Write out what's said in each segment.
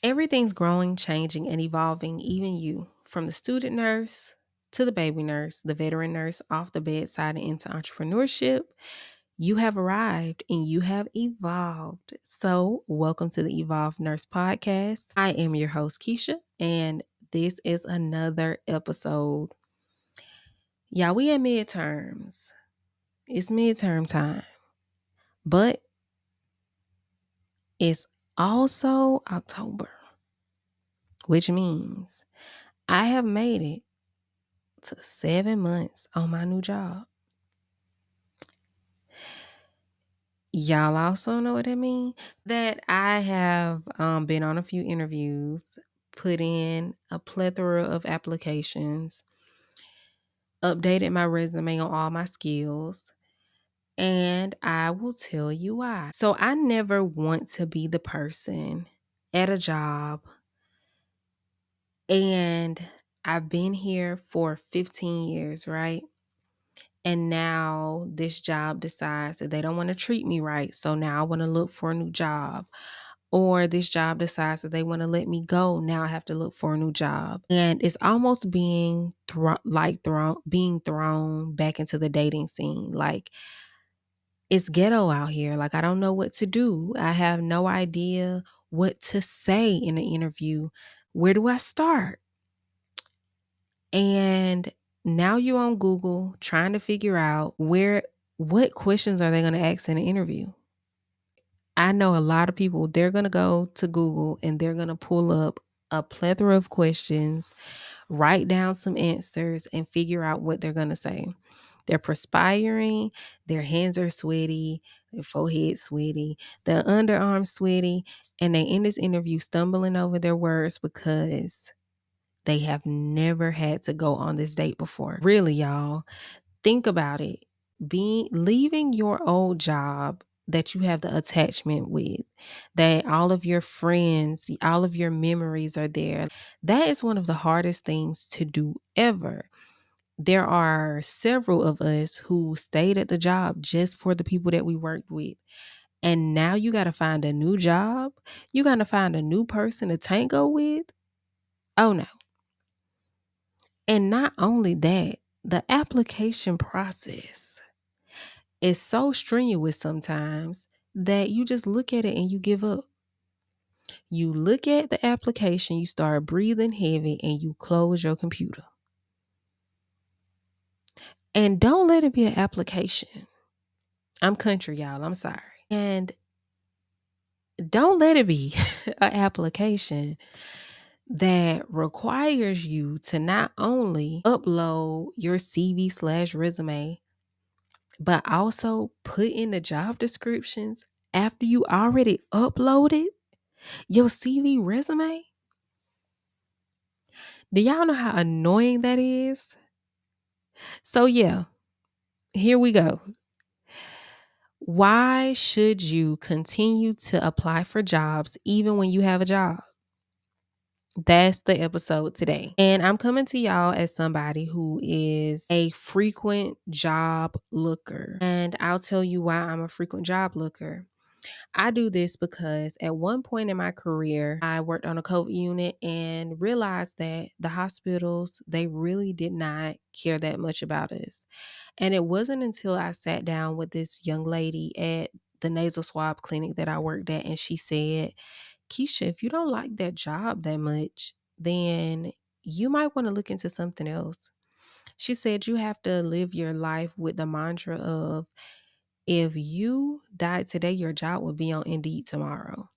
Everything's growing, changing, and evolving, even you. From the student nurse to the baby nurse, the veteran nurse, off the bedside and into entrepreneurship, you have arrived and you have evolved. So, welcome to the Evolved Nurse Podcast. I am your host, Keisha, and this is another episode. Y'all, we at midterms. It's midterm time, but it's also October, which means I have made it to 7 months on my new job. Y'all also know what that means? That I have been on a few interviews, put in a plethora of applications, updated my resume on all my skills, and I will tell you why. So I never want to be the person at a job, and I've been here for 15 years, right? And now this job decides that they don't want to treat me right. So now I want to look for a new job. Or this job decides that they want to let me go. Now I have to look for a new job. And it's almost being thrown back into the dating scene. Like, it's ghetto out here. Like, I don't know what to do. I have no idea what to say in an interview. Where do I start? And now you're on Google trying to figure out what questions are they going to ask in an interview. I know a lot of people, they're going to go to Google and they're going to pull up a plethora of questions, write down some answers, and figure out what they're going to say. They're perspiring, their hands are sweaty, their forehead sweaty, their underarms sweaty, and they end this interview stumbling over their words because they have never had to go on this date before. Really, y'all, think about it. Leaving your old job that you have the attachment with, that all of your friends, all of your memories are there. That is one of the hardest things to do ever. There are several of us who stayed at the job just for the people that we worked with. And now you got to find a new job. You got to find a new person to tango with. Oh no. And not only that, the application process is so strenuous sometimes that you just look at it and you give up. You look at the application, you start breathing heavy, and you close your computer. And don't let it be an application. I'm country, y'all. I'm sorry. And don't let it be an application that requires you to not only upload your CV/resume, but also put in the job descriptions after you already uploaded your CV resume. Do y'all know how annoying that is? So yeah, here we go. Why should you continue to apply for jobs even when you have a job? That's the episode today. And I'm coming to y'all as somebody who is a frequent job looker. And I'll tell you why I'm a frequent job looker. I do this because at one point in my career, I worked on a COVID unit and realized that the hospitals, they really did not care that much about us. And it wasn't until I sat down with this young lady at the nasal swab clinic that I worked at, and she said, Keisha, if you don't like that job that much, then you might want to look into something else. She said you have to live your life with the mantra of, if you died today, your job would be on Indeed tomorrow.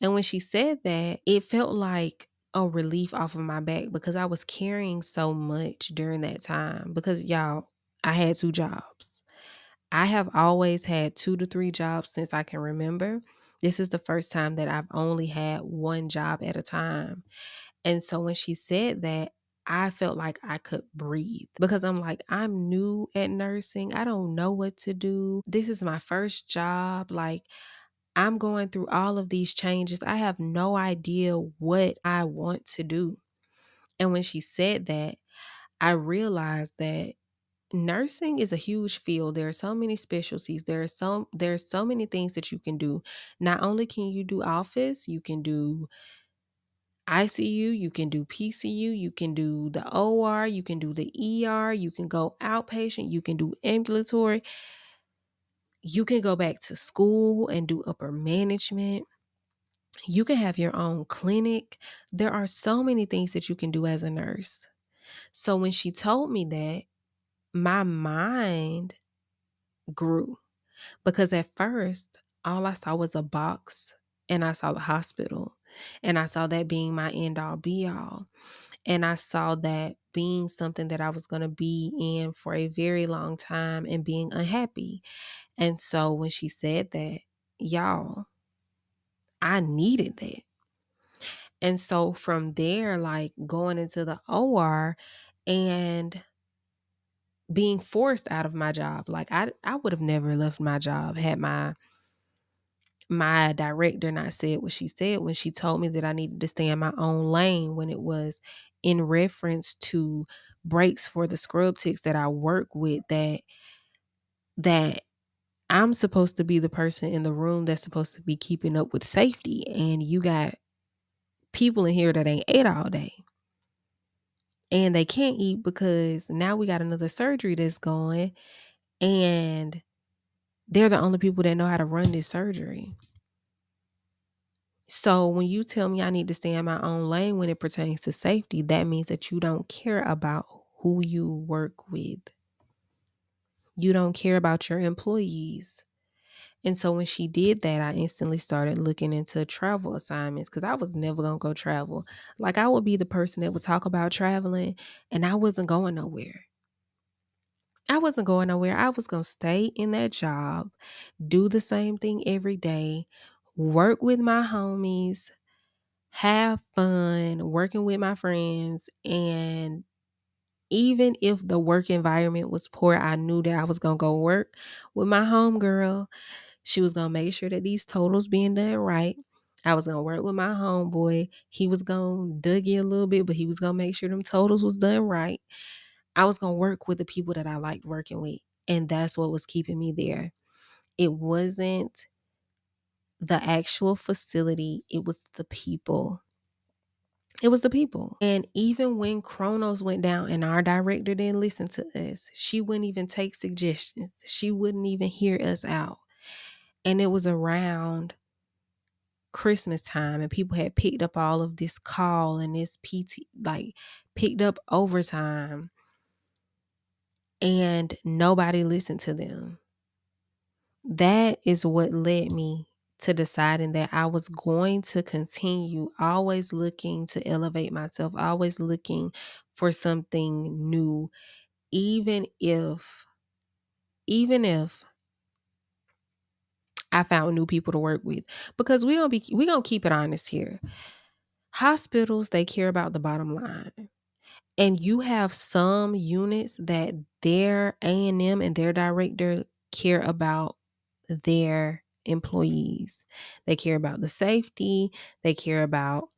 And when she said that, it felt like a relief off of my back because I was carrying so much during that time. Because y'all, I had 2 jobs. I have always had 2 to 3 jobs since I can remember. This is the first time that I've only had one job at a time. And so when she said that, I felt like I could breathe because I'm like, I'm new at nursing. I don't know what to do. This is my first job. Like, I'm going through all of these changes. I have no idea what I want to do. And when she said that, I realized that nursing is a huge field. There are so many specialties. There's so many things that you can do. Not only can you do office, you can do ICU, you can do PCU, you can do the OR, you can do the ER, you can go outpatient, you can do ambulatory, you can go back to school and do upper management. You can have your own clinic. There are so many things that you can do as a nurse. So when she told me that, my mind grew because at first, all I saw was a box and I saw the hospital and I saw that being my end all be all. And I saw that being something that I was going to be in for a very long time and being unhappy. And so when she said that, y'all, I needed that. And so from there, like going into the OR and being forced out of my job, like I would have never left my job had my director not said what she said when she told me that I needed to stay in my own lane, when it was in reference to breaks for the scrub techs that I work with, that I'm supposed to be the person in the room that's supposed to be keeping up with safety, and you got people in here that ain't ate all day and they can't eat because now we got another surgery that's going, and they're the only people that know how to run this surgery. So when you tell me I need to stay in my own lane when it pertains to safety, that means that you don't care about who you work with. You don't care about your employees. And so when she did that, I instantly started looking into travel assignments because I was never going to go travel. Like, I would be the person that would talk about traveling, and I wasn't going nowhere. I wasn't going nowhere. I was going to stay in that job, do the same thing every day, work with my homies, have fun working with my friends. And even if the work environment was poor, I knew that I was going to go work with my homegirl. She was going to make sure that these totals being done right. I was going to work with my homeboy. He was going to dig in a little bit, but he was going to make sure them totals was done right. I was going to work with the people that I liked working with. And that's what was keeping me there. It wasn't the actual facility, it was the people. It was the people. And even when Chronos went down and our director didn't listen to us, she wouldn't even take suggestions. She wouldn't even hear us out. And it was around Christmas time, and people had picked up all of this call and this PT, like picked up overtime, and nobody listened to them. That is what led me to deciding that I was going to continue always looking to elevate myself, always looking for something new, even if I found new people to work with. Because we gonna keep it honest here. Hospitals, they care about the bottom line. And you have some units that their A&M and their director care about their employees. They care about the safety. They care about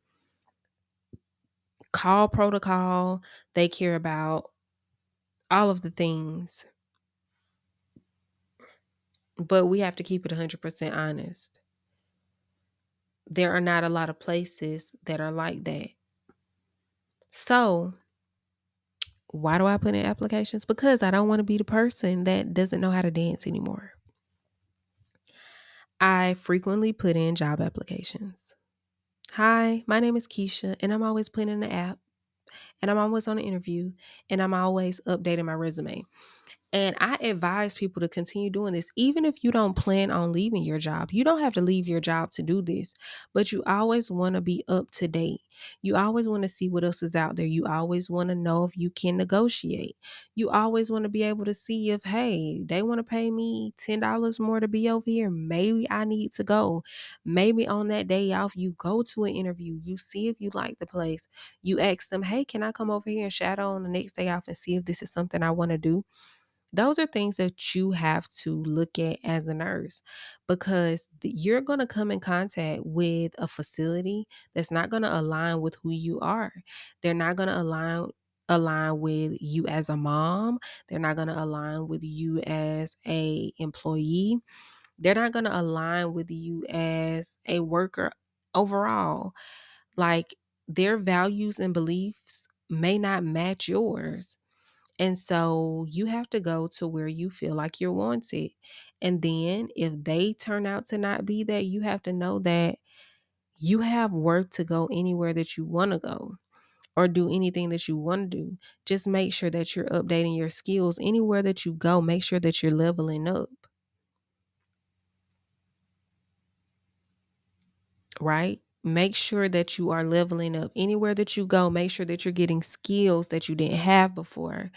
call protocol. They care about all of the things. But we have to keep it 100% honest. There are not a lot of places that are like that. So, why do I put in applications? Because I don't want to be the person that doesn't know how to dance anymore. I frequently put in job applications. Hi, my name is Keisha, and I'm always putting in the app, and I'm always on an interview, and I'm always updating my resume. And I advise people to continue doing this. Even if you don't plan on leaving your job, you don't have to leave your job to do this, but you always want to be up to date. You always want to see what else is out there. You always want to know if you can negotiate. You always want to be able to see if, hey, they want to pay me $10 more to be over here. Maybe I need to go. Maybe on that day off, you go to an interview. You see if you like the place. You ask them, hey, can I come over here and shadow on the next day off and see if this is something I want to do? Those are things that you have to look at as a nurse, because you're going to come in contact with a facility that's not going to align with who you are. They're not going to align with you as a mom. They're not going to align with you as a employee. They're not going to align with you as a worker overall. Like, their values and beliefs may not match yours. And so you have to go to where you feel like you're wanted. And then if they turn out to not be that, you have to know that you have work to go anywhere that you want to go or do anything that you want to do. Just make sure that you're updating your skills anywhere that you go. Make sure that you're leveling up, right? Make sure that you are leveling up anywhere that you go. Make sure that you're getting skills that you didn't have before.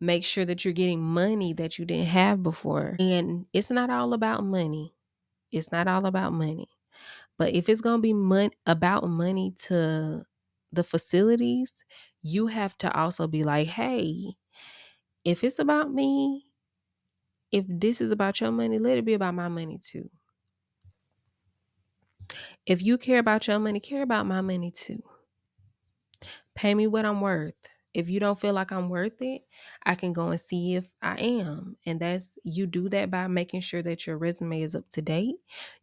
Make sure that you're getting money that you didn't have before. And it's not all about money. It's not all about money. But if it's going to be about money to the facilities, you have to also be like, hey, if it's about me, if this is about your money, let it be about my money too. If you care about your money, care about my money too. Pay me what I'm worth. If you don't feel like I'm worth it, I can go and see if I am. And that's, you do that by making sure that your resume is up to date.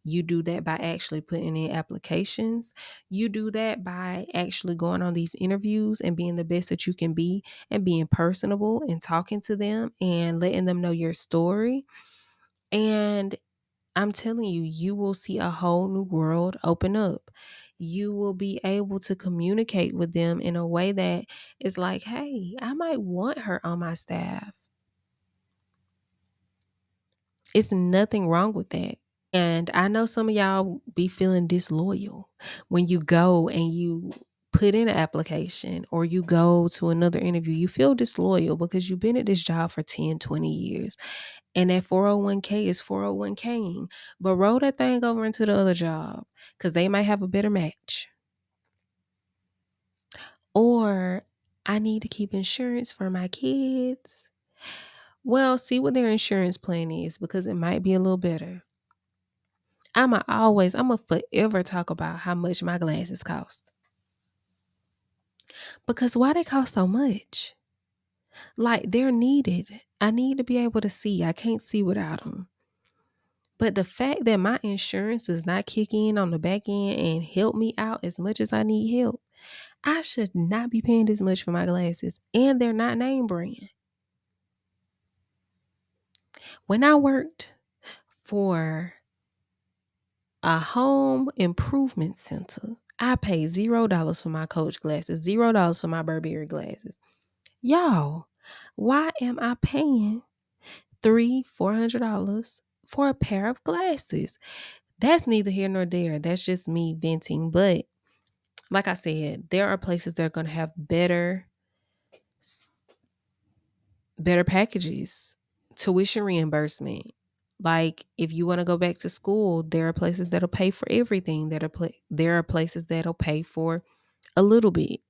You do that by actually putting in applications. You do that by actually going on these interviews and being the best that you can be and being personable and talking to them and letting them know your story. And I'm telling you, you will see a whole new world open up. You will be able to communicate with them in a way that is like, hey, I might want her on my staff. It's nothing wrong with that. And I know some of y'all be feeling disloyal when you go and you put in an application or you go to another interview. You feel disloyal because you've been at this job for 10, 20 years. And that 401k is 401k. But roll that thing over into the other job because they might have a better match. Or I need to keep insurance for my kids. Well, see what their insurance plan is because it might be a little better. I'ma forever talk about how much my glasses cost. Because why they cost so much? Like they're needed. I need to be able to see. I can't see without them. But the fact that my insurance does not kick in on the back end and help me out as much as I need help, I should not be paying this much for my glasses. And they're not name brand. When I worked for a home improvement center, I paid $0 for my Coach glasses, $0 for my Burberry glasses. Y'all, why am I paying $400 for a pair of glasses? That's neither here nor there. That's just me venting. But like I said, there are places that are going to have better packages, tuition reimbursement. Like if you want to go back to school, there are places that'll pay for everything. There are places that'll pay for a little bit,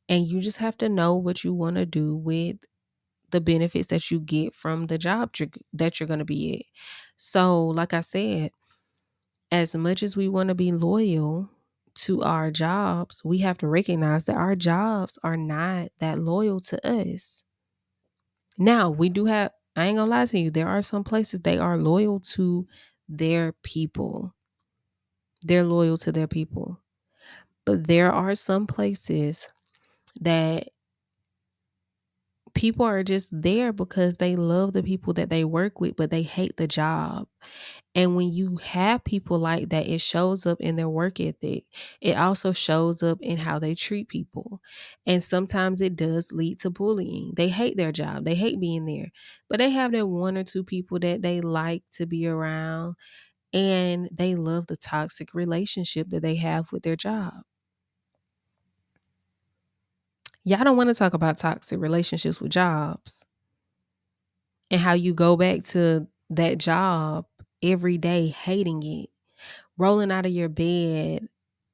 and you just have to know what you want to do with the benefits that you get from the job that you're going to be at. So, like I said, as much as we want to be loyal to our jobs, we have to recognize that our jobs are not that loyal to us. Now, we do have, I ain't gonna lie to you, there are some places they are loyal to their people. They're loyal to their people. But there are some places that people are just there because they love the people that they work with, but they hate the job. And when you have people like that, it shows up in their work ethic. It also shows up in how they treat people. And sometimes it does lead to bullying. They hate their job. They hate being there. But they have that one or two people that they like to be around. And they love the toxic relationship that they have with their job. Y'all don't want to talk about toxic relationships with jobs and how you go back to that job every day hating it, rolling out of your bed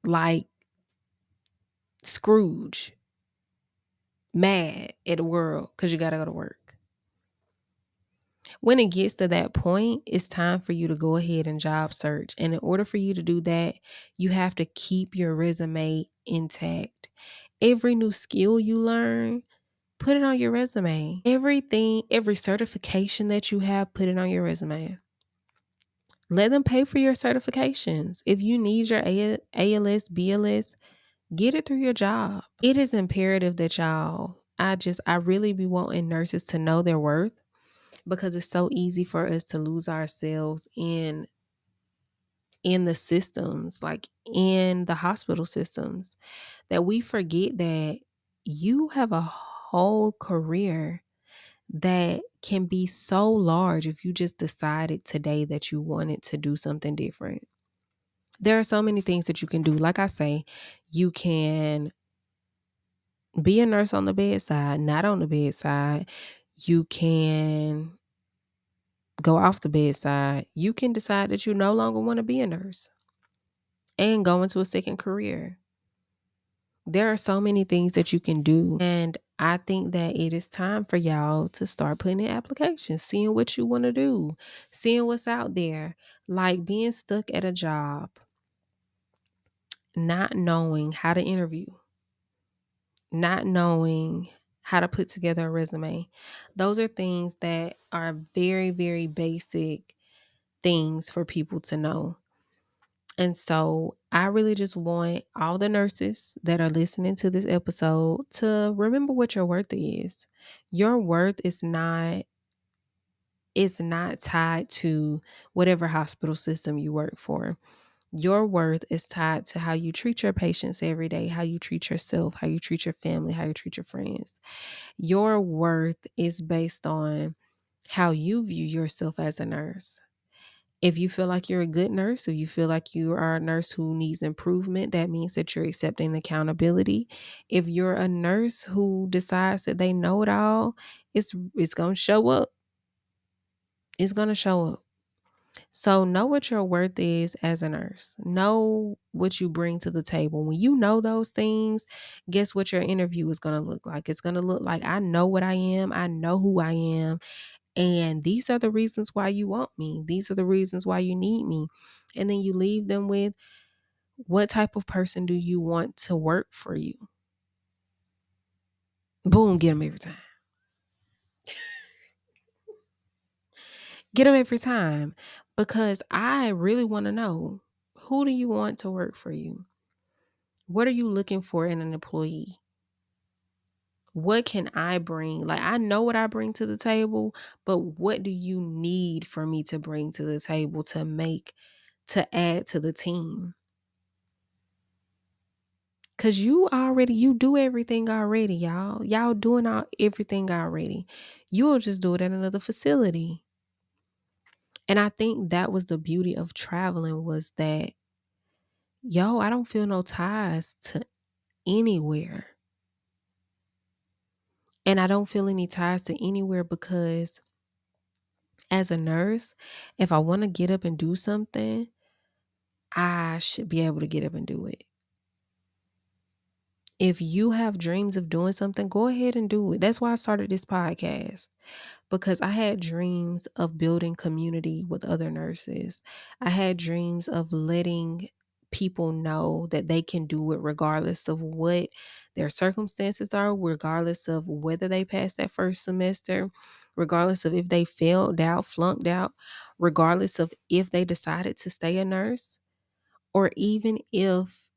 like Scrooge, mad at the world because you got to go to work. When it gets to that point, it's time for you to go ahead and job search. And in order for you to do that, you have to keep your resume intact. Every new skill you learn, put it on your resume. Every certification that you have, put it on your resume. Let them pay for your certifications. If you need your ALS, BLS, Get it through your job. It is imperative that I really be wanting nurses to know their worth, because it's so easy for us to lose ourselves in the systems, like in the hospital systems, that we forget that you have a whole career that can be so large if you just decided today that you wanted to do something different. There are so many things that you can do. Like I say, you can be a nurse on the bedside, not on the bedside. You can go off the bedside. You can decide that you no longer want to be a nurse and go into a second career. There are so many things that you can do. And I think that it is time for y'all to start putting in applications, seeing what you want to do, seeing what's out there. Like being stuck at a job, not knowing how to interview, not knowing how to put together a resume. Those are things that are very, very basic things for people to know. And so I really just want all the nurses that are listening to this episode to remember what your worth is. Your worth is not tied to whatever hospital system you work for. Your worth is tied to how you treat your patients every day, how you treat yourself, how you treat your family, how you treat your friends. Your worth is based on how you view yourself as a nurse. If you feel like you're a good nurse, if you feel like you are a nurse who needs improvement, that means that you're accepting accountability. If you're a nurse who decides that they know it all, it's going to show up. It's going to show up. So know what your worth is as a nurse. Know what you bring to the table. When you know those things, guess what your interview is going to look like? It's going to look like, I know what I am. I know who I am. And these are the reasons why you want me. These are the reasons why you need me. And then you leave them with, what type of person do you want to work for you? Boom, get them every time. Get them every time. Because I really want to know, who do you want to work for you? What are you looking for in an employee? What can I bring? Like, I know what I bring to the table, but what do you need for me to bring to the table to add to the team? Cause you do everything already, y'all. Y'all doing everything already. You'll just do it at another facility. And I think that was the beauty of traveling, was that, I don't feel no ties to anywhere. And I don't feel any ties to anywhere because as a nurse, if I want to get up and do something, I should be able to get up and do it. If you have dreams of doing something, go ahead and do it. That's why I started this podcast, because I had dreams of building community with other nurses. I had dreams of letting people know that they can do it regardless of what their circumstances are, regardless of whether they passed that first semester, regardless of if they failed out, flunked out, regardless of if they decided to stay a nurse, or even if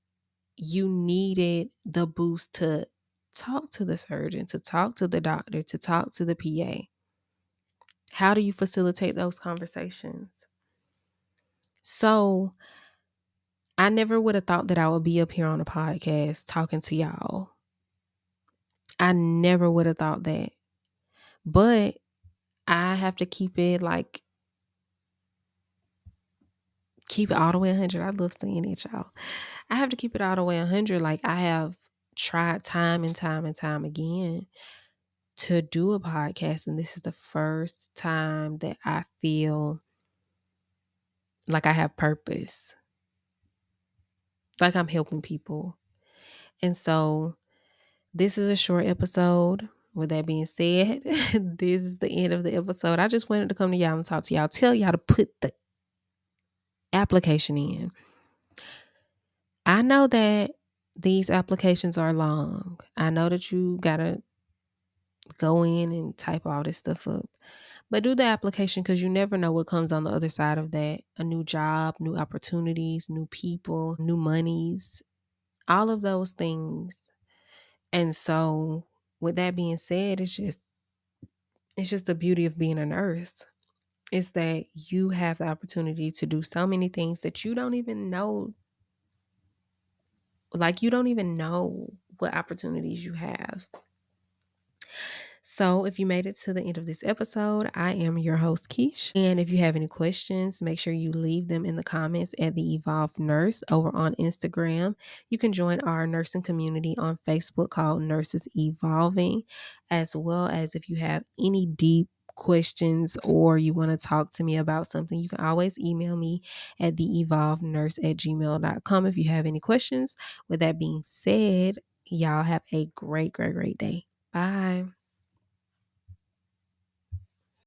you needed the boost to talk to the surgeon, to talk to the doctor, to talk to the PA. How do you facilitate those conversations? So I never would have thought that I would be up here on a podcast talking to y'all. I never would have thought that. But I have to keep it all the way 100. I love saying it, y'all. I have to keep it all the way 100. Like, I have tried time and time and time again to do a podcast, and this is the first time that I feel like I have purpose, like I'm helping people. And so this is a short episode. With that being said, this is the end of the episode. I just wanted to come to y'all and talk to y'all, tell y'all to put the application in. I know that these applications are long. I know that you gotta go in and type all this stuff up. But do the application, because you never know what comes on the other side of that. A new job, new opportunities, new people, new monies. all of those things. And so with that being said, it's just the beauty of being a nurse. Is that you have the opportunity to do so many things that you don't even know, like you don't even know what opportunities you have. So, if you made it to the end of this episode, I am your host, Keish. And if you have any questions, make sure you leave them in the comments at the Evolved Nurse over on Instagram. You can join our nursing community on Facebook called Nurses Evolving, as well as if you have any deep questions or you want to talk to me about something, you can always email me at the evolvednurse@gmail.com if you have any questions. With that being said, y'all have a great, great, great day. Bye.